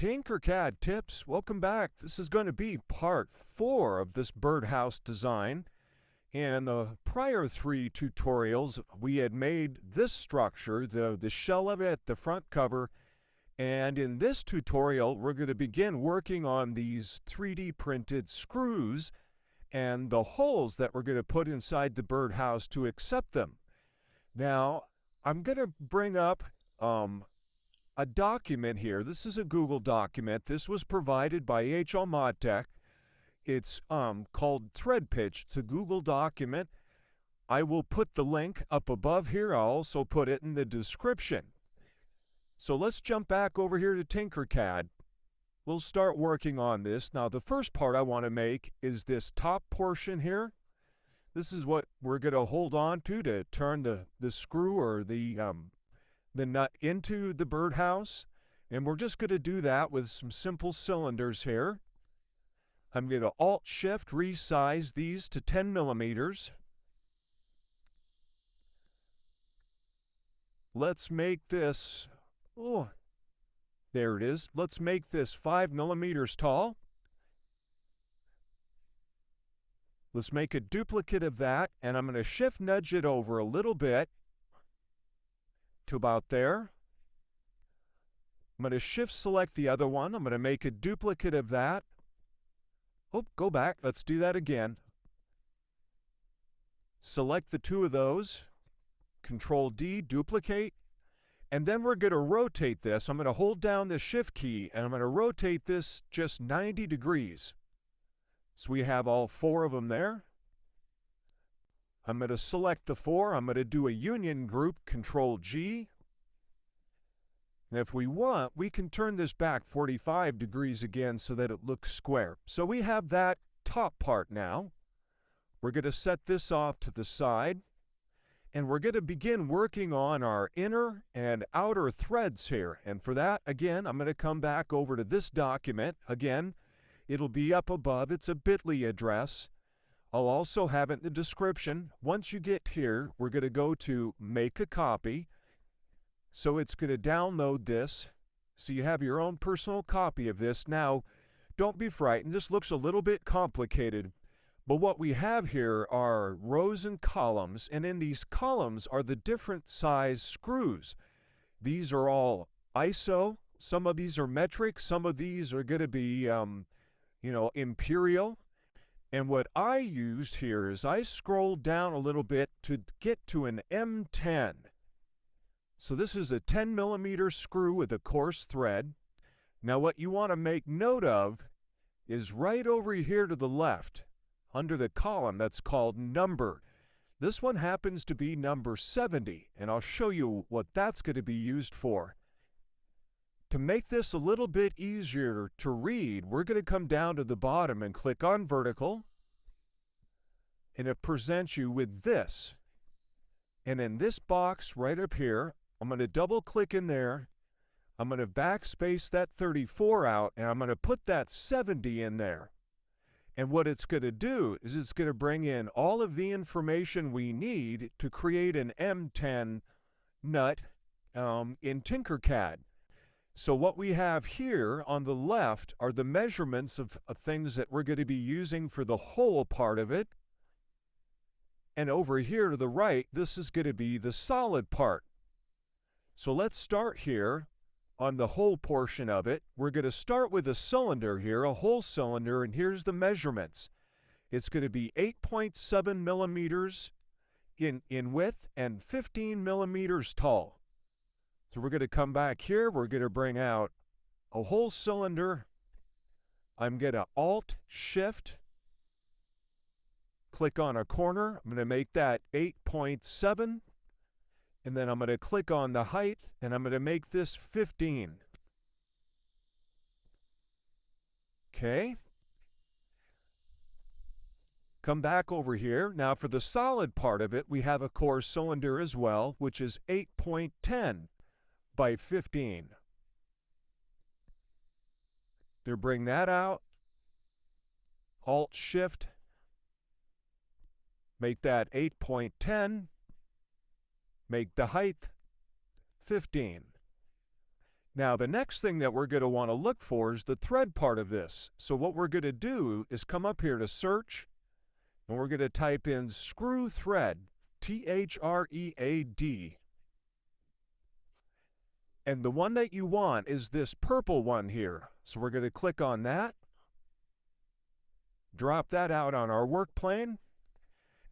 TinkerCAD tips. Welcome back. This is going to be part 4 of this birdhouse design. And in the prior 3 tutorials, we had made this structure, the shell of it, the front cover. And in this tutorial, we're going to begin working on these 3D printed screws and the holes that we're going to put inside the birdhouse to accept them. Now, I'm going to bring up a document here. This is a Google document. This was provided by HL ModTech. It's called Thread Pitch. It's a Google document. I will put the link up above here. I'll also put it in the description. So let's jump back over here to TinkerCAD. We'll start working on this. Now the first part I want to make is this top portion here. This is what we're going to hold on to turn the screw or the nut into the birdhouse. And we're just going to do that with some simple cylinders here. I'm going to Alt-Shift resize these to 10 millimeters. Let's make this, there it is. Let's make this 5 millimeters tall. Let's make a duplicate of that, and I'm going to shift nudge it over a little bit to about there. I'm going to shift select the other one. I'm going to make a duplicate of that. Oh, go back. Let's do that again. Select the two of those. Control D, duplicate. And then we're going to rotate this. I'm going to hold down the Shift key, and I'm going to rotate this just 90 degrees. So we have all 4 of them there. I'm going to select the 4. I'm going to do a union group, Control G. And if we want, we can turn this back 45 degrees again so that it looks square. So we have that top part now. We're going to set this off to the side. And we're going to begin working on our inner and outer threads here. And for that, again, I'm going to come back over to this document. Again, it'll be up above. It's a bit.ly address. I'll also have it in the description. Once you get here, we're going to go to Make a Copy. So it's going to download this. So you have your own personal copy of this. Now, don't be frightened. This looks a little bit complicated. But what we have here are rows and columns. And in these columns are the different size screws. These are all ISO. Some of these are metric. Some of these are going to be, imperial. And what I used here is I scrolled down a little bit to get to an M10. So this is a 10 millimeter screw with a coarse thread. Now what you want to make note of is right over here to the left, under the column that's called number. This one happens to be number 70, and I'll show you what that's going to be used for. To make this a little bit easier to read, we're going to come down to the bottom and click on vertical, and it presents you with this. And in this box right up here, I'm going to double click in there. I'm going to backspace that 34 out, and I'm going to put that 70 in there. And what it's going to do is it's going to bring in all of the information we need to create an M10 nut in TinkerCAD. So what we have here on the left are the measurements of things that we're going to be using for the whole part of it. And over here to the right, this is going to be the solid part. So let's start here on the whole portion of it. We're going to start with a cylinder here, a whole cylinder, and here's the measurements. It's going to be 8.7 millimeters in width and 15 millimeters tall. So we're going to come back here. We're going to bring out a whole cylinder. I'm going to Alt-Shift, click on a corner. I'm going to make that 8.7. And then I'm going to click on the height, and I'm going to make this 15. Okay. Come back over here. Now for the solid part of it, we have a core cylinder as well, which is 8.10 by 15. To bring that out, Alt-Shift, make that 8.10. Make the height 15. Now, the next thing that we're going to want to look for is the thread part of this. So what we're going to do is come up here to search, and we're going to type in screw thread, T-H-R-E-A-D. And the one that you want is this purple one here. So we're going to click on that, drop that out on our work plane,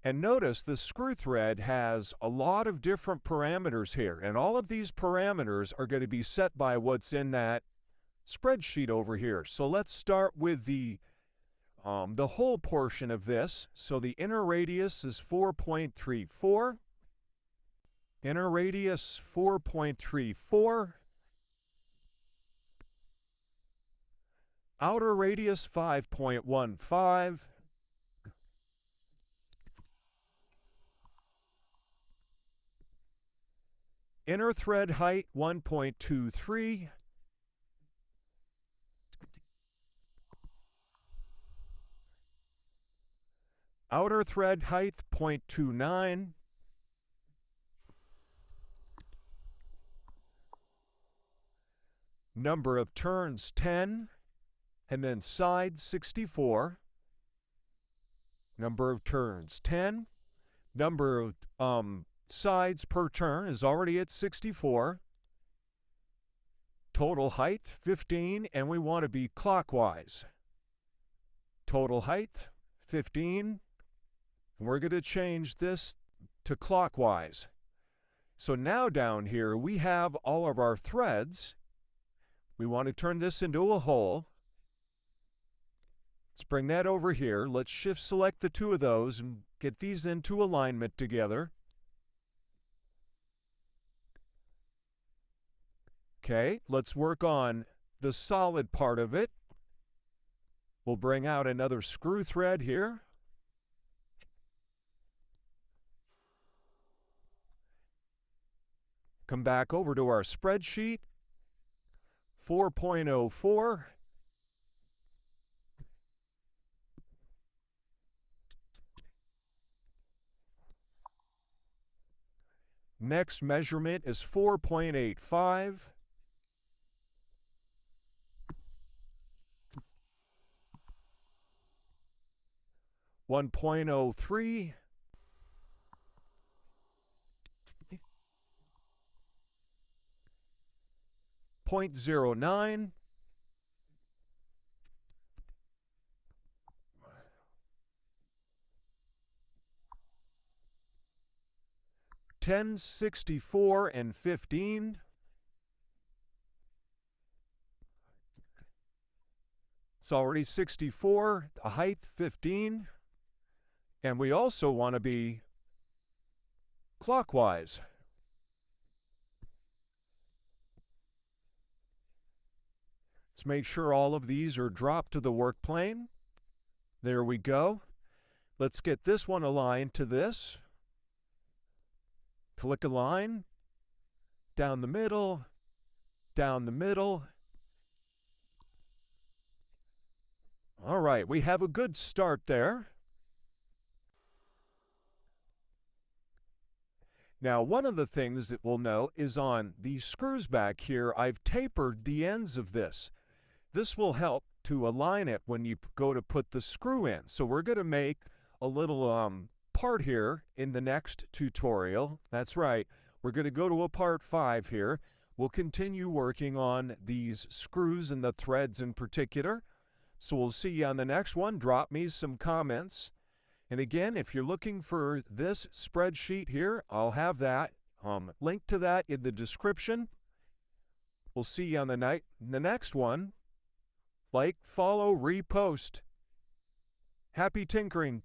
and notice the screw thread has a lot of different parameters here, and all of these parameters are going to be set by what's in that spreadsheet over here. So let's start with the whole portion of this. So the inner radius is 4.34. Inner radius 4.34. Outer radius 5.15. Inner thread height 1.23. Outer thread height 0.29. Number of turns 10, and then side 64. Number of turns 10. Number of sides per turn is already at 64. Total height 15, and we want to be clockwise. Total height 15, and we're going to change this to clockwise. So now down here we have all of our threads. We want to turn this into a hole. Let's bring that over here. Let's shift select the two of those and get these into alignment together. Okay, let's work on the solid part of it. We'll bring out another screw thread here. Come back over to our spreadsheet. 4.04. Next measurement is 4.85. .03. 0.09. 10, 64, and 15. It's already 64, the height 15. And we also want to be clockwise. Let's make sure all of these are dropped to the work plane. There we go. Let's get this one aligned to this. Click align, down the middle, down the middle. All right, we have a good start there. Now, one of the things that we'll note is on these screws back here, I've tapered the ends of this. This will help to align it when you go to put the screw in. So we're going to make a little part here in the next tutorial. That's right, we're going to go to a part 5 here. We'll continue working on these screws and the threads in particular. So we'll see you on the next one. Drop me some comments. And again, if you're looking for this spreadsheet here, I'll have that link to that in the description. We'll see you on the next one. Like, follow, repost. Happy tinkering.